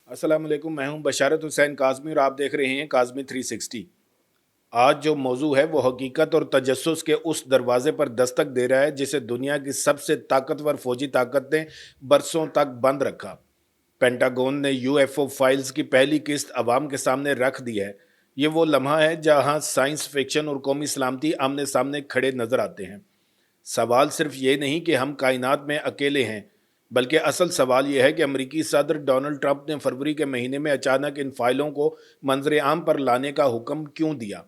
अस्सलाम वालेकुम। मैं हूं बशारत हुसैन काज़मी और आप देख रहे हैं काज़मी 360। आज जो मौजू है वो हकीकत और तजस्सुस के उस दरवाजे पर दस्तक दे रहा है जिसे दुनिया की सबसे ताकतवर फौजी ताकत ने बरसों तक बंद रखा। पेंटागन ने यूएफओ फाइल्स की पहली किस्त अवाम के सामने रख दी है। ये वो लम्हा है जहां साइंस फिक्शन और कौमी सलामती आमने सामने खड़े नजर आते हैं। सवाल सिर्फ ये नहीं कि हम कायनात में अकेले हैं, बल्कि असल सवाल यह है कि अमेरिकी सदर डोनाल्ड ट्रंप ने फरवरी के महीने में अचानक इन फाइलों को मंजर आम पर लाने का हुक्म क्यों दिया।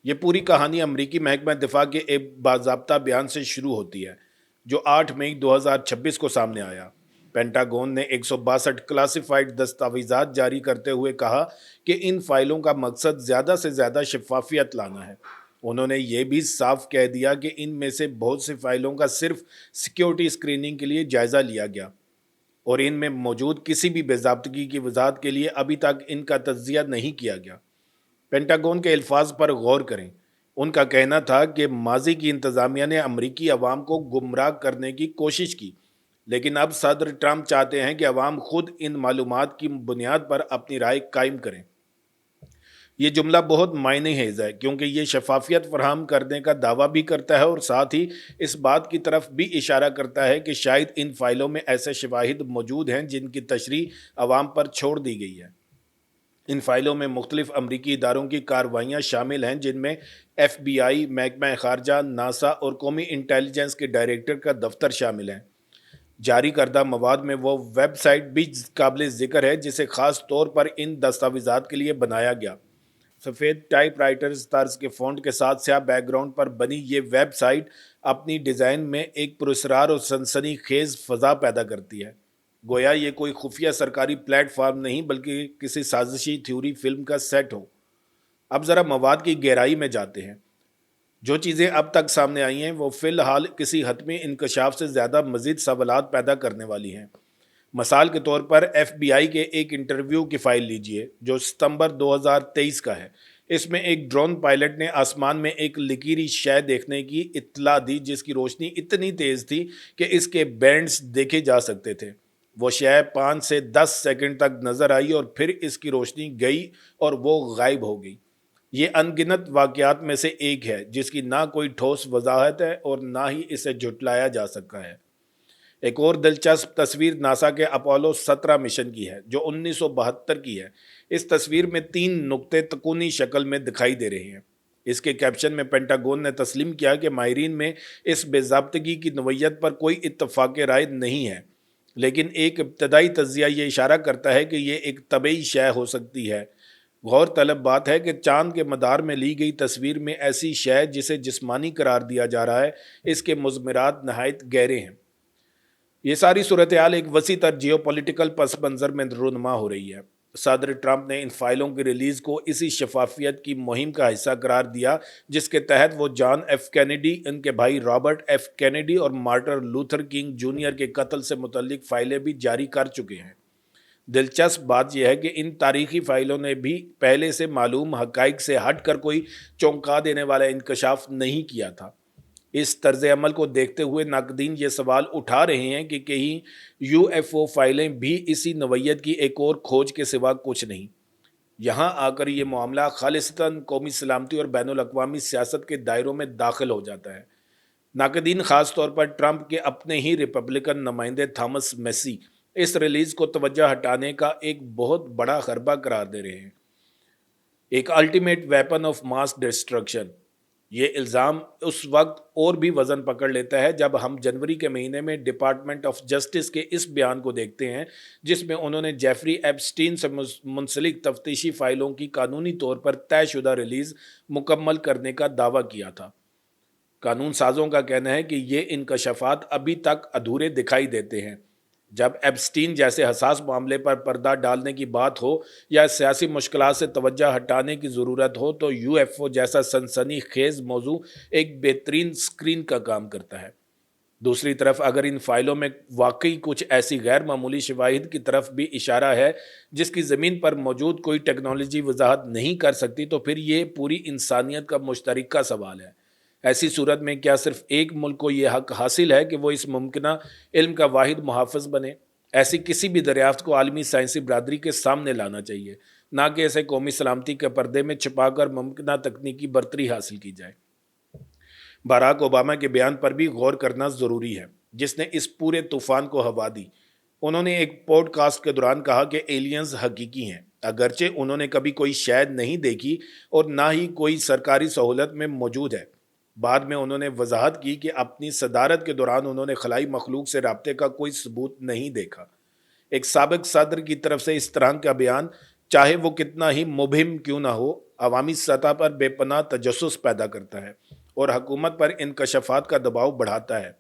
ये पूरी कहानी अमेरिकी महकमा दिफा के एक बाज़ाब्ता बयान से शुरू होती है जो 8 मई 2026 को सामने आया। पेंटागन ने 162 क्लासिफाइड दस्तावेजात जारी करते हुए कहा कि इन फाइलों का मकसद ज़्यादा से ज़्यादा शफाफियत लाना है। उन्होंने ये भी साफ कह दिया कि इनमें से बहुत सी फाइलों का सिर्फ सिक्योरिटी स्क्रीनिंग के लिए जायज़ा लिया गया और इनमें मौजूद किसी भी बेज़ाब्तगी की वजाहत के लिए अभी तक इनका तज्जिया नहीं किया गया। पेंटागन के अल्फाज पर गौर करें। उनका कहना था कि माजी की इंतज़ामिया ने अमरीकी अवाम को गुमराह करने की कोशिश की, लेकिन अब सदर ट्रंप चाहते हैं कि अवाम खुद इन मालूमात की बुनियाद पर अपनी राय कायम करें। ये जुमला बहुत मायने हेज़ है क्योंकि ये शफाफियत फराहम करने का दावा भी करता है और साथ ही इस बात की तरफ भी इशारा करता है कि शायद इन फाइलों में ऐसे शवाहिद मौजूद हैं जिनकी तशरीह अवाम पर छोड़ दी गई है। इन फाइलों में मुख्तलिफ अमरीकी इदारों की कार्रवाइयाँ शामिल हैं जिनमें FBI, महकमा खारजा, नासा और कौमी इंटेलिजेंस के डायरेक्टर का दफ्तर शामिल हैं। जारी करदा मवाद में वो वेबसाइट भी काबिल ज़िक्र है जिसे ख़ास तौर पर इन दस्तावेज़ात के लिए बनाया गया। सफ़ेद टाइपराइटर्स तर्ज के फ़ॉन्ट के साथ स्याह बैकग्राउंड पर बनी ये वेबसाइट अपनी डिज़ाइन में एक पुरस्कार और सनसनी खेज़ फ़ज़ा पैदा करती है। गोया ये कोई खुफिया सरकारी प्लेटफॉर्म नहीं बल्कि किसी साजिशी थ्योरी फिल्म का सेट हो। अब ज़रा मवाद की गहराई में जाते हैं। जो चीज़ें अब तक सामने आई हैं वो फ़िलहाल किसी हतमी इंकशाफ से ज़्यादा मज़ीद सवालात पैदा करने वाली हैं। मिसाल के तौर पर FBI के एक इंटरव्यू की फ़ाइल लीजिए जो सितंबर 2023 का है। इसमें एक ड्रोन पायलट ने आसमान में एक लकीरी शय देखने की इत्तला दी जिसकी रोशनी इतनी तेज़ थी कि इसके बैंड्स देखे जा सकते थे। वो शय 5 से 10 सेकंड तक नज़र आई और फिर इसकी रोशनी गई और वो गायब हो गई। ये अनगिनत वाक़यात में से एक है जिसकी ना कोई ठोस वजाहत है और ना ही इसे झुटलाया जा सकता है। एक और दिलचस्प तस्वीर नासा के अपोलो 17 मिशन की है जो 1972 की है। इस तस्वीर में 3 नुक्ते तकूनी शक्ल में दिखाई दे रहे हैं। इसके कैप्शन में पेंटागन ने तस्लीम किया कि माहिरीन में इस बेज़ाब्तगी की नौयत पर कोई इत्तफाक राय नहीं है, लेकिन एक इब्तदाई तज्जिया ये इशारा करता है कि ये एक तबई शय हो सकती है। गौर तलब बात है कि चांद के मदार में ली गई तस्वीर में ऐसी शय जिसे जिस्मानी करार दिया जा रहा है, इसके मुज़मिरात नहायत गहरे हैं। ये सारी सूरत हाल एक वसी तर जियोपॉलिटिकल पस मंज़र में रूनुमा हो रही है। सदर ट्रंप ने इन फाइलों की रिलीज़ को इसी शफाफियत की मुहिम का हिस्सा करार दिया जिसके तहत वो जॉन एफ कैनेडी, इनके भाई रॉबर्ट एफ कैनेडी और मार्टिन लूथर किंग जूनियर के कत्ल से मुतल्लिक फ़ाइलें भी जारी कर चुके हैं। दिलचस्प बात यह है कि इन तारीखी फ़ाइलों ने भी पहले से मालूम हक़ाइक़ से हट कर कोई चौंका देने वाला इंकशाफ नहीं किया था। इस तर्ज अमल को देखते हुए नाक़दीन ये सवाल उठा रहे हैं कि कहीं UFO फाइलें भी इसी नवैयत की एक और खोज के सिवा कुछ नहीं। यहाँ आकर ये मामला खालिस्तन कौमी सलामती और बैनुल अक़वामी सियासत के दायरों में दाखिल हो जाता है। नाक़दीन ख़ास तौर पर ट्रंप के अपने ही रिपब्लिकन नुमाइंदे थॉमस मेसी इस रिलीज़ को तवज्जो हटाने का एक बहुत बड़ा खरबा करार दे रहे हैं। एक ultimate weapon of mass destruction. ये इल्ज़ाम उस वक्त और भी वज़न पकड़ लेता है जब हम जनवरी के महीने में डिपार्टमेंट ऑफ जस्टिस के इस बयान को देखते हैं जिसमें उन्होंने जेफरी एप्स्टीन से मुंसलिक तफ्तीशी फ़ाइलों की कानूनी तौर पर तयशुदा रिलीज़ मुकम्मल करने का दावा किया था। कानून साजों का कहना है कि ये इनकशाफात अभी तक अधूरे दिखाई देते हैं। जब एप्स्टीन जैसे हसास मामले पर पर्दा डालने की बात हो या सियासी मुश्किलात से तवज्जो हटाने की ज़रूरत हो तो UFO जैसा सनसनी खेज़ मौजू एक बेहतरीन स्क्रीन का काम करता है। दूसरी तरफ अगर इन फाइलों में वाकई कुछ ऐसी गैर मामूली शवाहिद की तरफ भी इशारा है जिसकी ज़मीन पर मौजूद कोई टेक्नोलॉजी वजाहत नहीं कर सकती तो फिर ये पूरी इंसानियत का मुश्तरका सवाल है। ऐसी सूरत में क्या सिर्फ एक मुल्क को ये हक हासिल है कि वो इस मुमकिना इल्म का वाहिद मुहाफ़िज़ बने? ऐसी किसी भी दरियाफ्त को आलमी साइंसी बरादरी के सामने लाना चाहिए, ना कि इसे कौमी सलामती के पर्दे में छिपाकर मुमकिन तकनीकी बरतरी हासिल की जाए। बराक ओबामा के बयान पर भी गौर करना ज़रूरी है, जिसने इस पूरे तूफान को हवा दी। उन्होंने एक पॉडकास्ट के दौरान कहा कि एलियंस हकीकी हैं, अगरचे उन्होंने कभी कोई शैद नहीं देखी और ना ही कोई सरकारी सहूलत में मौजूद है। बाद में उन्होंने वजाहत की कि अपनी सदारत के दौरान उन्होंने खलाई मखलूक से राब्ते का कोई सबूत नहीं देखा। एक साबिक सदर की तरफ से इस तरह का बयान, चाहे वो कितना ही मुबहिम क्यों ना हो, अवामी सतह पर बेपनाह तजस्सुस पैदा करता है और हुकूमत पर इंकशाफात का दबाव बढ़ाता है।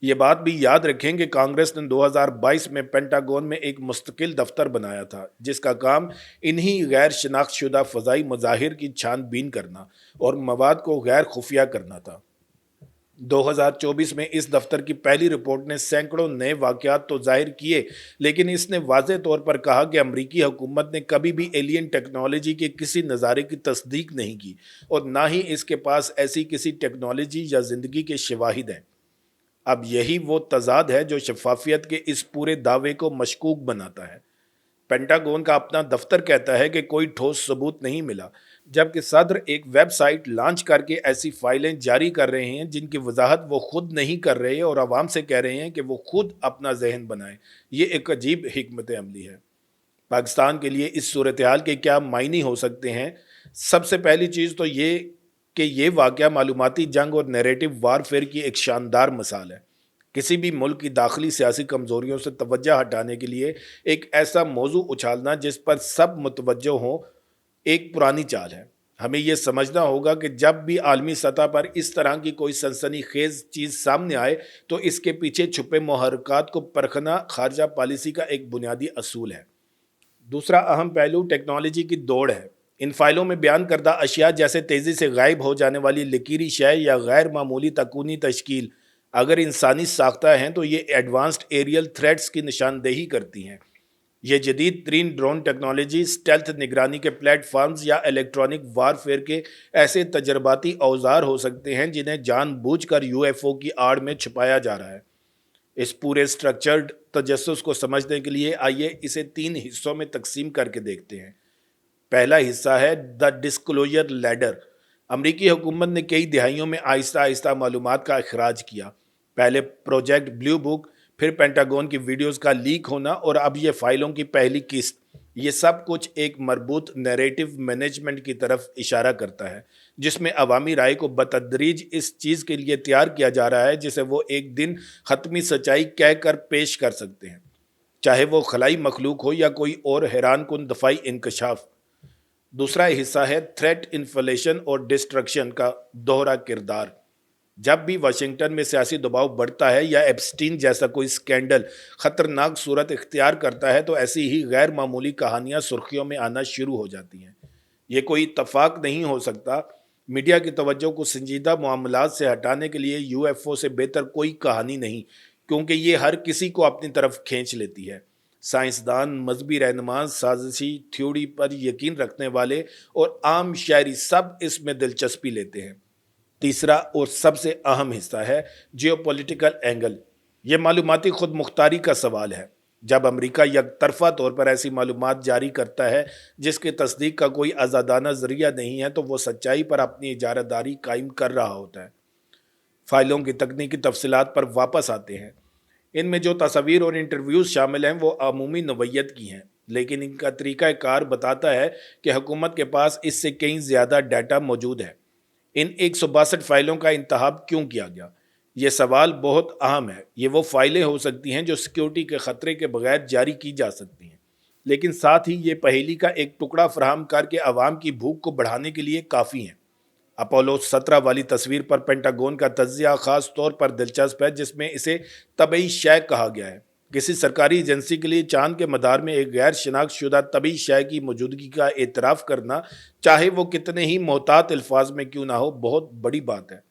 ये बात भी याद रखें कि कांग्रेस ने 2022 में पेंटागन में एक मुस्तकिल दफ्तर बनाया था, जिसका काम इन्हीं गैर शनाख्तशुदा फ़ज़ाई मज़ाहिर की छानबीन करना और मवाद को गैर खुफिया करना था। 2024 में इस दफ्तर की पहली रिपोर्ट ने सैकड़ों नए वाक़यात तो जाहिर किए, लेकिन इसने वाज़े तौर पर कहा कि अमरीकी हुकूमत ने कभी भी एलियन टेक्नोलॉजी के किसी नज़ारे की तस्दीक नहीं की और ना ही इसके पास ऐसी किसी टेक्नोलॉजी या ज़िंदगी के शवाहिद हैं। अब यही वो तजाद है जो शफाफियत के इस पूरे दावे को मशकूक बनाता है। पेंटागन का अपना दफ्तर कहता है कि कोई ठोस सबूत नहीं मिला, जबकि सदर एक वेबसाइट लॉन्च करके ऐसी फाइलें जारी कर रहे हैं जिनकी वजाहत वो खुद नहीं कर रहे और आवाम से कह रहे हैं कि वो खुद अपना जहन बनाएं। ये एक अजीब हिकमत अमली है। पाकिस्तान के लिए इस सूरत हाल के क्या मायने हो सकते हैं? सबसे पहली चीज़ तो ये कि ये वाक़या मालूमाती जंग और नैरेटिव वारफेयर की एक शानदार मिसाल है। किसी भी मुल्क की दाखिली सियासी कमज़ोरियों से तवज्जो हटाने के लिए एक ऐसा मौजू उछालना जिस पर सब मुतवज्जो हों, एक पुरानी चाल है। हमें यह समझना होगा कि जब भी आलमी सतह पर इस तरह की कोई सनसनीखेज चीज़ सामने आए तो इसके पीछे छुपे मुहर्रिकात को परखना खारजा पॉलिसी का एक बुनियादी असूल है। दूसरा अहम पहलू टेक्नोलॉजी की दौड़ है। इन फाइलों में बयान करदा अशिया जैसे तेज़ी से गायब हो जाने वाली लकीरी शय या गैर मामूली तकूनी तश्कील अगर इंसानी साख्ता हैं तो ये एडवांस्ड एरियल थ्रेट्स की निशानदेही करती हैं। ये जदीद तरीन ड्रोन टेक्नोलॉजी, स्टेल्थ निगरानी के प्लेटफॉर्म्स या इलेक्ट्रॉनिक वारफेयर के ऐसे तजर्बाती औजार हो सकते हैं जिन्हें जानबूझकर यूएफओ की आड़ में छुपाया जा रहा है। इस पूरे स्ट्रक्चर्ड तजस्सुस को समझने के लिए आइए इसे 3 हिस्सों में तकसीम करके देखते हैं। पहला हिस्सा है द डिस्क्लोजर लैडर। अमरीकी हुकूमत ने कई दिहाइयों में आहिस्ता आहिस्ता मालूमात का अखराज किया। पहले प्रोजेक्ट ब्लू बुक, फिर पेंटागन की वीडियोस का लीक होना और अब ये फाइलों की पहली किस्त। ये सब कुछ एक मरबूत नैरेटिव मैनेजमेंट की तरफ इशारा करता है, जिसमें अवामी राय को बतदरीज इस चीज़ के लिए तैयार किया जा रहा है जिसे वो एक दिन ख़त्मी सच्चाई कह कर पेश कर सकते हैं, चाहे वो खलाई मखलूक हो या कोई और हैरान कुन दफाई इंकशाफ। दूसरा हिस्सा है थ्रेट, इन्फ्लेशन और डिस्ट्रक्शन का दोहरा किरदार। जब भी वाशिंगटन में सियासी दबाव बढ़ता है या एप्स्टीन जैसा कोई स्कैंडल खतरनाक सूरत इख्तियार करता है तो ऐसी ही गैर मामूली कहानियां सुर्खियों में आना शुरू हो जाती हैं। ये कोई इत्तफाक नहीं हो सकता। मीडिया की तवज्जो को संजीदा मामलात से हटाने के लिए यूएफओ से बेहतर कोई कहानी नहीं, क्योंकि ये हर किसी को अपनी तरफ खींच लेती है। साइंसदान, मजहबी रहनुमा, साजिशी थ्योरी पर यकीन रखने वाले और आम शायरी सब इसमें दिलचस्पी लेते हैं। तीसरा और सबसे अहम हिस्सा है जियोपॉलिटिकल एंगल। ये मालूमाती खुद मुख्तारी का सवाल है। जब अमेरिका यकतरफा तौर पर ऐसी मालूमात जारी करता है जिसकी तस्दीक का कोई आज़ादाना जरिया नहीं है तो वो सच्चाई पर अपनी इजारादारी कायम कर रहा होता है। फाइलों की तकनीकी तफसीलात पर वापस आते हैं। इनमें जो तस्वीर और इंटरव्यूज़ शामिल हैं वो अमूमी नवैयत की हैं, लेकिन इनका तरीक़ा कार बताता है कि हुकूमत के पास इससे कहीं ज़्यादा डाटा मौजूद है। इन 162 फाइलों का इंतखाब क्यों किया गया? ये सवाल बहुत अहम है। ये वो फाइलें हो सकती हैं जो सिक्योरिटी के ख़तरे के बगैर जारी की जा सकती हैं, लेकिन साथ ही ये पहेली का एक टुकड़ा फराहम करके आवाम की भूख को बढ़ाने के लिए काफ़ी हैं। अपोलो 17 वाली तस्वीर पर पेंटागन का तज्जिया ख़ास तौर पर दिलचस्प है, जिसमें इसे तबई शय कहा गया है। किसी सरकारी एजेंसी के लिए चांद के मदार में एक गैर शनाख्त शुदा तबई शय की मौजूदगी का एतराफ़ करना, चाहे वो कितने ही मोहतात अल्फाज में क्यों ना हो, बहुत बड़ी बात है।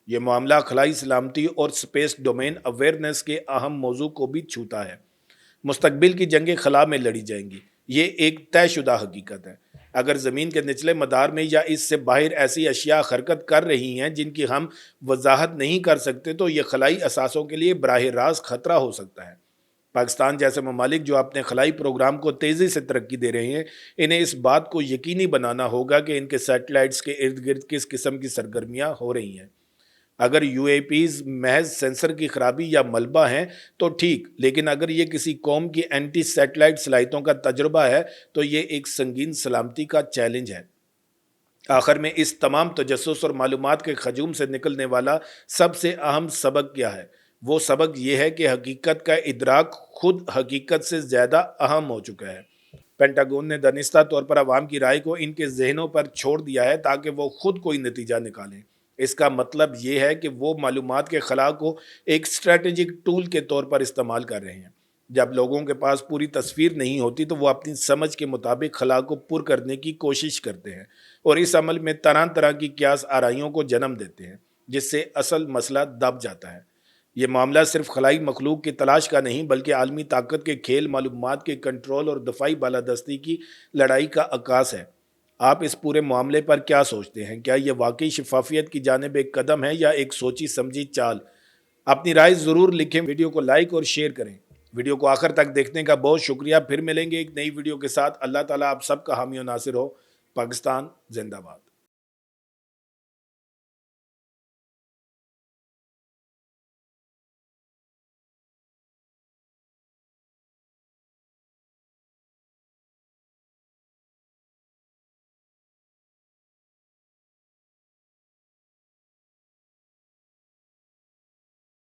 ये मामला खलाई सलामती और स्पेस डोमेन अवेयरनेस के अहम मौजू को भी छूता है। मुस्तकबिल की जंगें खला में लड़ी जाएंगी, ये एक तयशुदा हकीकत है। अगर ज़मीन के निचले मदार में या इससे बाहर ऐसी अशिया हरकत कर रही हैं जिनकी हम वजाहत नहीं कर सकते तो ये खलाई असासों के लिए बराह रास्त खतरा हो सकता है। पाकिस्तान जैसे ममालिक जो अपने खलाई प्रोग्राम को तेज़ी से तरक्की दे रहे हैं, इन्हें इस बात को यकीनी बनाना होगा कि इनके सैटेलाइट्स के इर्द गिर्द किस किस्म की सरगर्मियाँ हो रही हैं। अगर यूएपीज महज सेंसर की खराबी या मलबा हैं तो ठीक, लेकिन अगर ये किसी कौम की एंटी सैटेलाइट सलाहियतों का तजुर्बा है तो ये एक संगीन सलामती का चैलेंज है। आखिर में इस तमाम तजस्सुस और मालूमात के हजूम से निकलने वाला सबसे अहम सबक क्या है? वो सबक ये है कि हकीकत का इदराक खुद हकीकत से ज़्यादा अहम हो चुका है। पेंटागन ने दानिस्ता तौर पर अवाम की राय को इनके जहनों पर छोड़ दिया है ताकि वो खुद कोई नतीजा निकालें। इसका मतलब ये है कि वो मालूमात के खला को एक स्ट्रेटेजिक टूल के तौर पर इस्तेमाल कर रहे हैं। जब लोगों के पास पूरी तस्वीर नहीं होती तो वो अपनी समझ के मुताबिक खला को पुर करने की कोशिश करते हैं और इस अमल में तरह तरह की क्यास आराइयों को जन्म देते हैं, जिससे असल मसला दब जाता है। ये मामला सिर्फ खलाई मखलूक की तलाश का नहीं बल्कि आलमी ताकत के खेल, मालूमात के कंट्रोल और दफाई बालादस्ती की लड़ाई का अक्कास है। आप इस पूरे मामले पर क्या सोचते हैं? क्या ये वाकई शफाफियत की जानिब एक कदम है या एक सोची समझी चाल? अपनी राय ज़रूर लिखें, वीडियो को लाइक और शेयर करें। वीडियो को आखिर तक देखने का बहुत शुक्रिया। फिर मिलेंगे एक नई वीडियो के साथ। अल्लाह ताला आप सबका हामी और नासिर हो। पाकिस्तान जिंदाबाद।